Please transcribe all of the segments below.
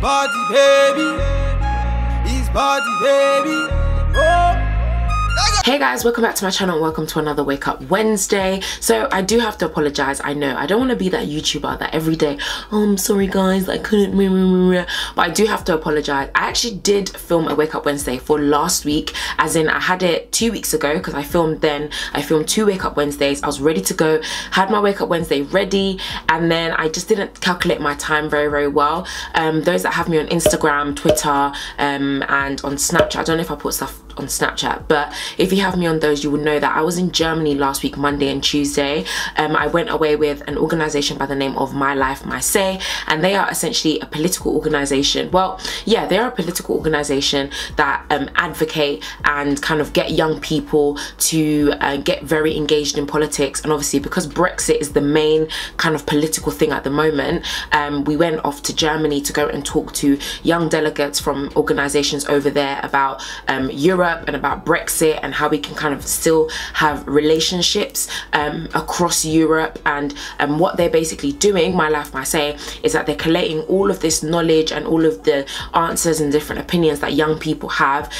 body, baby. His body, baby. Oh. Hey guys, welcome back to my channel and welcome to another Wake Up Wednesday. So I do have to apologize. I know I don't want to be that YouTuber that every day, oh, I'm sorry guys, I couldn't, but I do have to apologize. I actually did film a Wake Up Wednesday for last week, as in I had it 2 weeks ago because I filmed 2 Wake Up Wednesdays. I was ready to go, had my Wake Up Wednesday ready, and then I just didn't calculate my time very well. Those that have me on Instagram, Twitter, and on Snapchat, I don't know if I put stuff on Snapchat, but if you have me on those, you will know that I was in Germany last week, Monday and Tuesday. I went away with an organization by the name of My Life, My Say, and they are essentially a political organization. Well, yeah, they are a political organization that advocate and kind of get young people to get very engaged in politics. And obviously, because Brexit is the main kind of political thing at the moment, we went off to Germany to go and talk to young delegates from organizations over there about Europe and about Brexit and how we can kind of still have relationships across Europe. And what they're basically doing, My Life, My Say, is that they're collating all of this knowledge and all of the answers and different opinions that young people have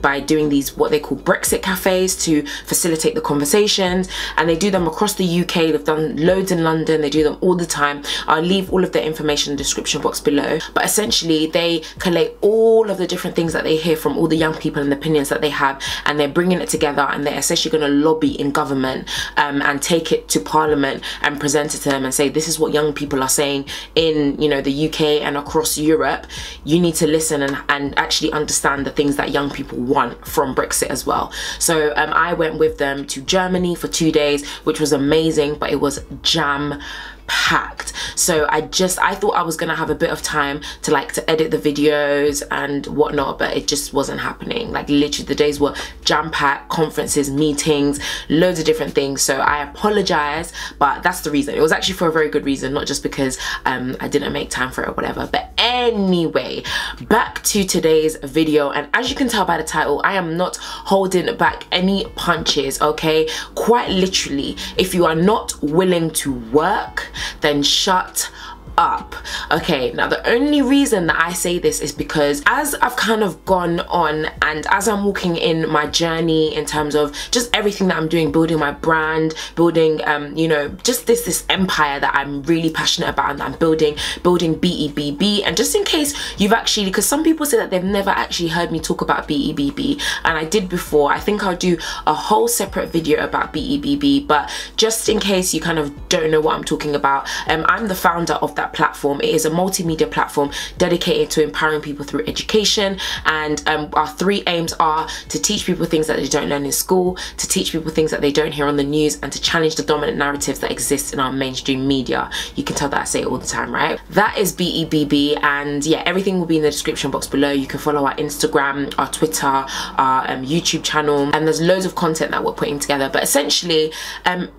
by doing these what they call Brexit cafes to facilitate the conversations. And they do them across the UK. They've done loads in London. They do them all the time. I'll leave all of their information in the description box below. But essentially they collate all of the different things that they hear from all the young people and the opinions that they have, and they're bringing it together, and they're essentially going to lobby in government and take it to Parliament and present it to them and say, this is what young people are saying in, you know, the UK and across Europe. You need to listen and actually understand the things that young people want from Brexit as well. So I went with them to Germany for 2 days, which was amazing, but it was jam packed. So I thought I was gonna have a bit of time to edit the videos and whatnot, but it just wasn't happening. Like literally the days were jam-packed, conferences, meetings, loads of different things. So I apologize, but that's the reason. It was actually for a very good reason, not just because I didn't make time for it or whatever. But anyway, back to today's video, and as you can tell by the title, I am not holding back any punches, okay? Quite literally, if you are not willing to work, then shut up. Okay, now the only reason that I say this is because as I've kind of gone on and as I'm walking in my journey in terms of just everything that I'm doing, building my brand, building you know, just this empire that I'm really passionate about and that I'm building BEBB. And just in case you've actually, because some people say that they've never actually heard me talk about BEBB, and I did before. I think I'll do a whole separate video about BEBB, but just in case you kind of don't know what I'm talking about, I'm the founder of that platform. It is a multimedia platform dedicated to empowering people through education, and our 3 aims are to teach people things that they don't learn in school, to teach people things that they don't hear on the news, and to challenge the dominant narratives that exist in our mainstream media. You can tell that I say it all the time, right? That is BEBB, and yeah, everything will be in the description box below. You can follow our Instagram, our Twitter, our YouTube channel, and there's loads of content that we're putting together. But essentially,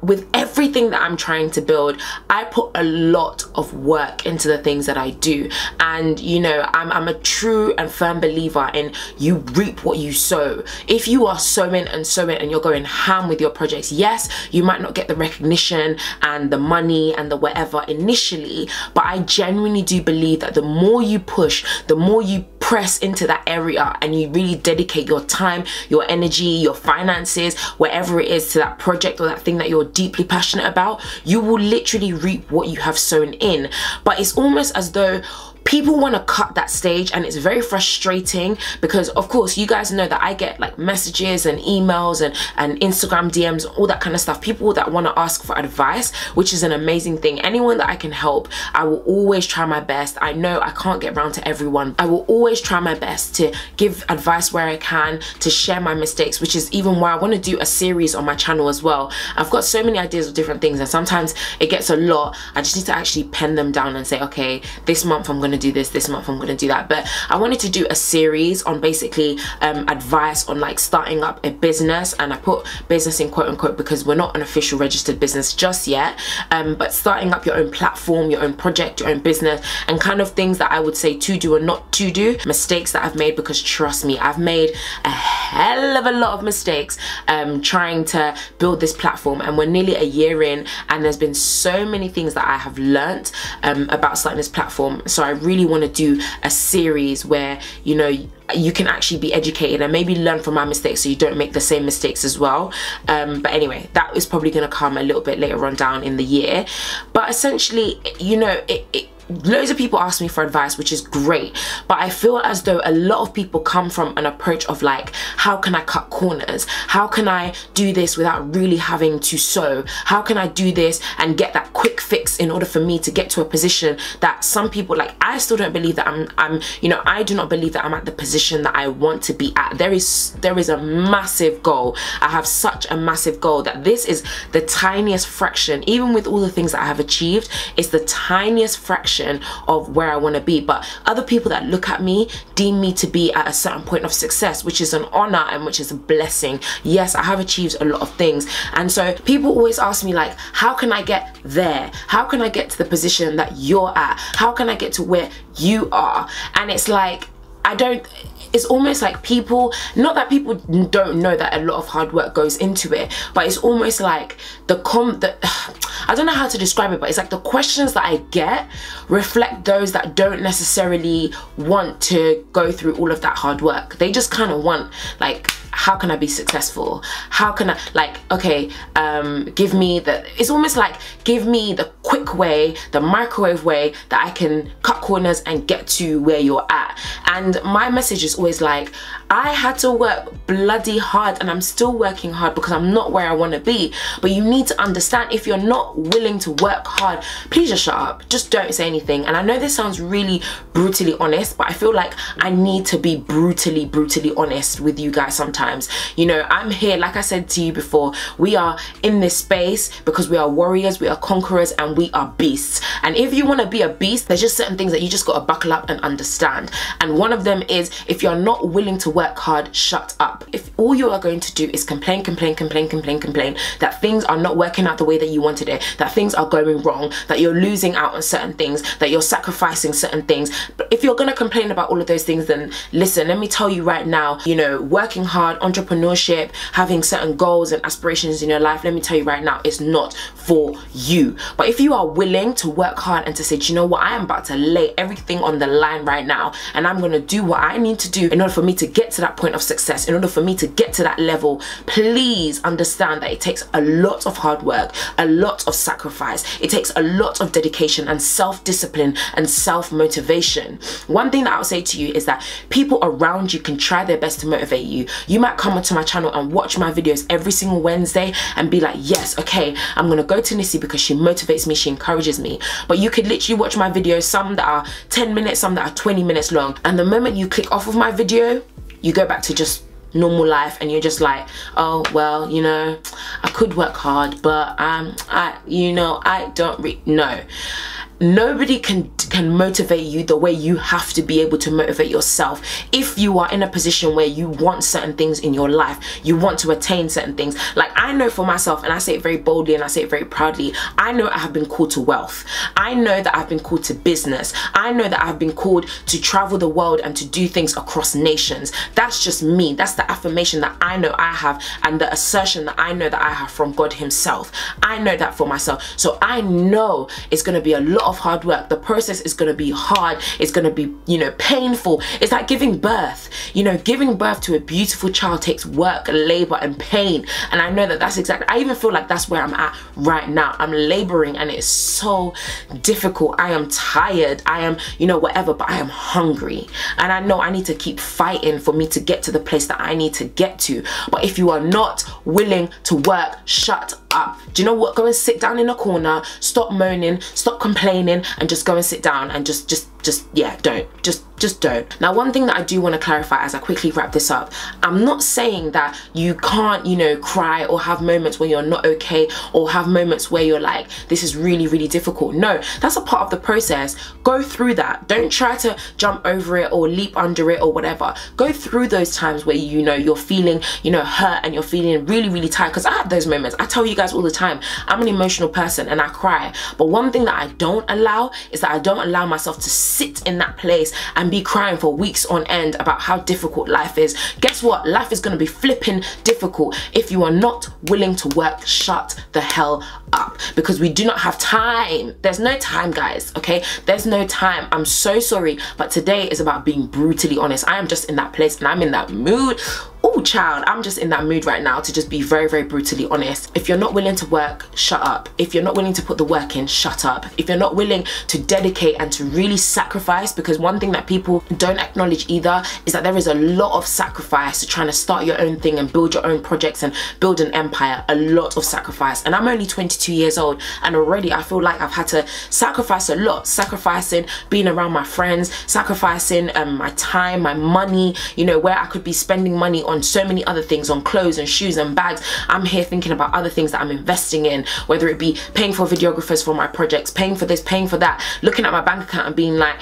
with everything that I'm trying to build, I put a lot of work into the things that I do. And you know, I'm a true and firm believer in you reap what you sow. If you are sowing and you're going ham with your projects, yes, you might not get the recognition and the money and the whatever initially, but I genuinely do believe that the more you push, the more you press into that area and you really dedicate your time, your energy, your finances, whatever it is to that project or that thing that you're deeply passionate about, you will literally reap what you have sown in. But it's almost as though people want to cut that stage, and it's very frustrating because of course you guys know that I get like messages and emails and Instagram DMs, all that kind of stuff, people that want to ask for advice, which is an amazing thing. Anyone that I can help, I will always try my best. I know I can't get around to everyone. I will always try my best to give advice where I can, to share my mistakes, which is even why I want to do a series on my channel as well. I've got so many ideas of different things, and sometimes it gets a lot. I just need to actually pen them down and say, okay, this month I'm going to do this month I'm going to do that. But I wanted to do a series on basically advice on like starting up a business, and I put business in quote unquote because we're not an official registered business just yet, but starting up your own platform, your own project, your own business, and kind of things that I would say to do and not to do, mistakes that I've made, because trust me, I've made a hell of a lot of mistakes trying to build this platform, and we're nearly a year in and there's been so many things that I have learnt about starting this platform. So I really want to do a series where, you know, you can actually be educated and maybe learn from my mistakes so you don't make the same mistakes as well. But anyway, that is probably going to come a little bit later on down in the year. But essentially, you know, loads of people ask me for advice, which is great, but I feel as though a lot of people come from an approach of like, how can I cut corners? How can I do this without really having to sew? How can I do this and get that quick fix in order for me to get to a position that some people, like, I still don't believe that I'm you know, I do not believe that I'm at the position that I want to be at. There is a massive goal. I have such a massive goal that this is the tiniest fraction, even with all the things that I have achieved, it's the tiniest fraction of where I want to be. But other people that look at me deem me to be at a certain point of success, which is an honor and which is a blessing. Yes, I have achieved a lot of things, and so people always ask me like, how can I get there? How can I get to the position that you're at? How can I get to where you are? And it's like, it's almost like people, not that people don't know that a lot of hard work goes into it, but it's almost like I don't know how to describe it, but it's like the questions that I get reflect those that don't necessarily want to go through all of that hard work. They just kind of want like, how can I be successful? How can I, like, okay, give me it's almost like, give me the quick way, the microwave way that I can cut corners and get to where you're at. And my message is always like, I had to work bloody hard and I'm still working hard because I'm not where I want to be. But you need to understand, if you're not willing to work hard, please just shut up. Just don't say anything. And I know this sounds really brutally honest, but I feel like I need to be brutally honest with you guys sometimes. You know, I'm here, like I said to you before, we are in this space because we are warriors, we are conquerors, and we are beasts. And if you want to be a beast, there's just certain things that you just got to buckle up and understand. And one of them is, if you're not willing to work hard, shut up. If all you are going to do is complain that things are not working out the way that you wanted it, that things are going wrong, that you're losing out on certain things, that you're sacrificing certain things, but if you're going to complain about all of those things, then listen, let me tell you right now, you know, working hard, entrepreneurship, having certain goals and aspirations in your life, let me tell you right now, it's not for you. But if you are willing to work hard and to say, do you know what, I am about to lay everything on the line right now, and I'm going to do what I need to do in order for me to get to that point of success, in order for me to get to that level, please understand that it takes a lot of hard work, a lot of sacrifice. It takes a lot of dedication and self-discipline and self-motivation. One thing that I'll say to you is that people around you can try their best to motivate you. You might come onto my channel and watch my videos every single Wednesday and be like, yes, okay, I'm gonna go to Nissy because she motivates me, she encourages me. But you could literally watch my videos, some that are 10 minutes, some that are 20 minutes long, and the moment you click off of my video, you go back to just normal life, and you're just like, oh well, you know, I could work hard, but you know, I don't know. Nobody can motivate you the way you have to be able to motivate yourself. If you are in a position where you want certain things in your life, you want to attain certain things. Like, I know for myself, and I say it very boldly and I say it very proudly, I know I have been called to wealth. I know that I've been called to business. I know that I've been called to travel the world and to do things across nations. That's just me. That's the affirmation that I know I have, and the assertion that I know that I have from God himself. I know that for myself. So I know it's going to be a lot of hard work. The process is going to be hard. It's going to be, you know, painful. It's like giving birth. You know, giving birth to a beautiful child takes work, labor, and pain. And I know that that's exactly, I even feel like that's where I'm at right now. I'm laboring and it's so difficult. I am tired. I am, you know, whatever, but I am hungry. And I know I need to keep fighting for me to get to the place that I need to get to. But if you are not willing to work, shut up. Do you know what? Go and sit down in a corner, stop moaning, stop complaining, and just go and sit down and just yeah, just don't. Now, one thing that I do want to clarify as I quickly wrap this up, I'm not saying that you can't, you know, cry or have moments where you're not okay, or have moments where you're like, this is really difficult. No, that's a part of the process. Go through that. Don't try to jump over it or leap under it or whatever. Go through those times where, you know, you're feeling, you know, hurt and you're feeling really tired, because I have those moments. I tell you guys all the time, I'm an emotional person and I cry. But one thing that I don't allow is that I don't allow myself to sit in that place and and be crying for weeks on end about how difficult life is. Guess what? Life is going to be flipping difficult if you are not willing to work. Shut the hell up, because we do not have time. There's no time, guys, okay? There's no time. I'm so sorry, but today is about being brutally honest. I am just in that place and I'm in that mood. Oh child, I'm just in that mood right now to just be very, very brutally honest. If you're not willing to work, shut up. If you're not willing to put the work in, shut up. If you're not willing to dedicate and to really sacrifice, because one thing that people don't acknowledge either is that there is a lot of sacrifice to trying to start your own thing and build your own projects and build an empire. A lot of sacrifice. And I'm only 22 years old and already I feel like I've had to sacrifice a lot. Sacrificing being around my friends, sacrificing my time, my money, you know, where I could be spending money on so many other things, on clothes and shoes and bags. I'm here thinking about other things that I'm investing in, whether it be paying for videographers for my projects, paying for this, paying for that, looking at my bank account and being like,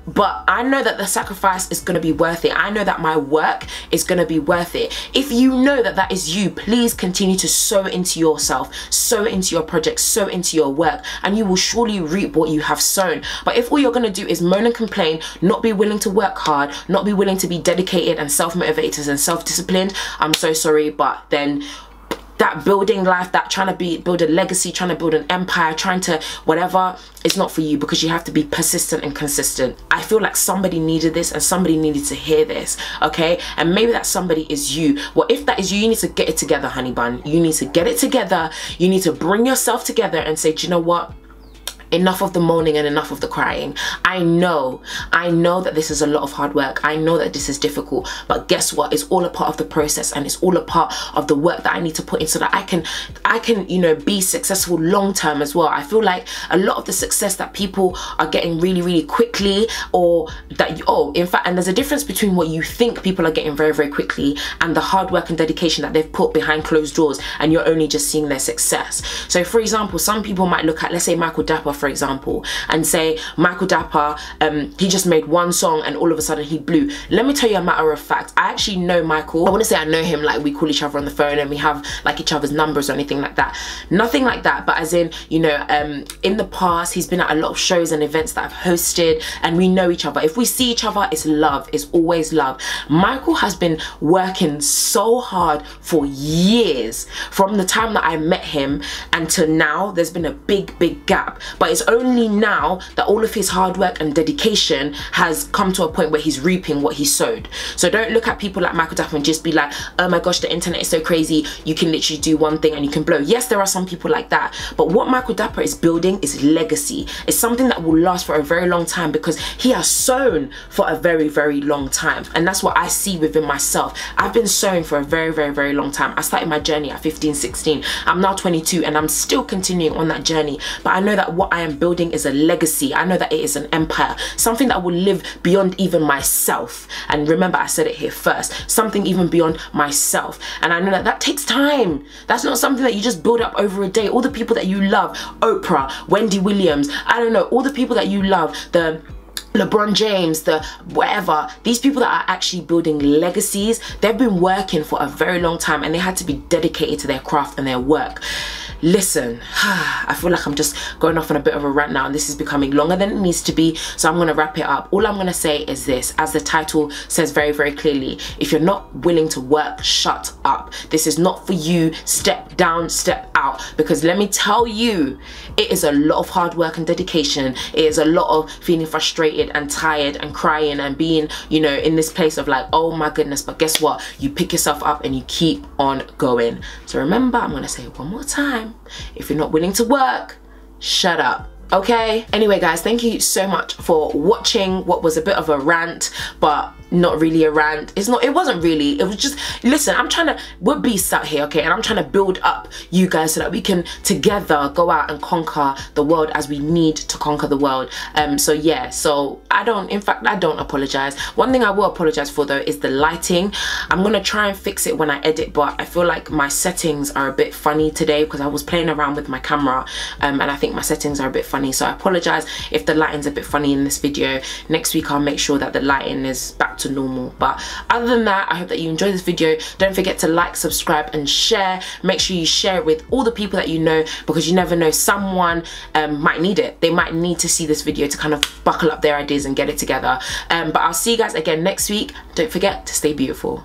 but I know that the sacrifice is going to be worth it. I know that my work is going to be worth it. If you know that that is you, please continue to sow into yourself, sow into your projects, sow into your work, and you will surely reap what you have sown. But if all you're going to do is moan and complain, not be willing to work hard, not be willing to be dedicated and self-motivated and self-disciplined, I'm so sorry, but then that building life, that trying to build a legacy, trying to build an empire, trying to whatever, is not for you, because you have to be persistent and consistent. I feel like somebody needed this and somebody needed to hear this, okay? And maybe that somebody is you. Well, if that is you, you need to get it together, honey bun. You need to get it together. You need to bring yourself together and say, do you know what? Enough of the moaning and enough of the crying. I know that this is a lot of hard work. I know that this is difficult, but guess what? It's all a part of the process and it's all a part of the work that I need to put in so that I can, you know, be successful long term as well. I feel like a lot of the success that people are getting really, really quickly, or that, in fact, and there's a difference between what you think people are getting very, very quickly and the hard work and dedication that they've put behind closed doors, and you're only just seeing their success. So for example, some people might look at, let's say Michael Dapper, for example, and say Michael Dapper, he just made one song and all of a sudden he blew. Let me tell you a matter of fact, I actually know Michael. I want to say I know him, like we call each other on the phone and we have like each other's numbers or anything like that. Nothing like that, but as in, you know, in the past he's been at a lot of shows and events that I've hosted and we know each other. If we see each other, it's love, it's always love. Michael has been working so hard for years. From the time that I met him until now, there's been a big gap, but it's only now that all of his hard work and dedication has come to a point where he's reaping what he sowed. So don't look at people like Michael Dapper and just be like, oh my gosh, the internet is so crazy, you can literally do one thing and you can blow. Yes, there are some people like that, but what Michael Dapper is building is legacy. It's something that will last for a very long time because he has sown for a very, very long time, and that's what I see within myself. I've been sowing for a very, very, very long time. I started my journey at 15, 16. I'm now 22 and I'm still continuing on that journey, but I know that what I am building is a legacy. I know that it is an empire, something that will live beyond even myself. And remember, I said it here first, something even beyond myself. And I know that that takes time. That's not something that you just build up over a day. All the people that you love, Oprah, Wendy Williams, I don't know, all the people that you love, the LeBron James, the whatever, these people that are actually building legacies, they've been working for a very long time and they had to be dedicated to their craft and their work. Listen, I feel like I'm just going off on a bit of a rant now and this is becoming longer than it needs to be, so I'm going to wrap it up. All I'm going to say is this, as the title says very, very clearly, if you're not willing to work, shut up. This is not for you. Step down, step out, because let me tell you, it is a lot of hard work and dedication. It is a lot of feeling frustrated and tired and crying and being, you know, in this place of like, oh my goodness, but guess what? You pick yourself up and you keep on going. So remember, I'm going to say it one more time. If you're not willing to work, shut up. Okay? Anyway guys, thank you so much for watching what was a bit of a rant, but not really a rant. It wasn't really, it was just, listen, we're beasts out here, okay, and I'm trying to build up you guys so that we can together go out and conquer the world as we need to conquer the world. So yeah, so I don't apologize. One thing I will apologize for though is the lighting. I'm gonna try and fix it when I edit, but I feel like my settings are a bit funny today because I was playing around with my camera and I think my settings are a bit funny, so I apologize if the lighting's a bit funny in this video. Next week I'll make sure that the lighting is back to normal. But other than that, I hope that you enjoyed this video. Don't forget to like, subscribe and share. Make sure you share it with all the people that you know, because you never know, someone might need it. They might need to see this video to kind of buckle up their ideas and get it together. But I'll see you guys again next week. Don't forget to stay beautiful.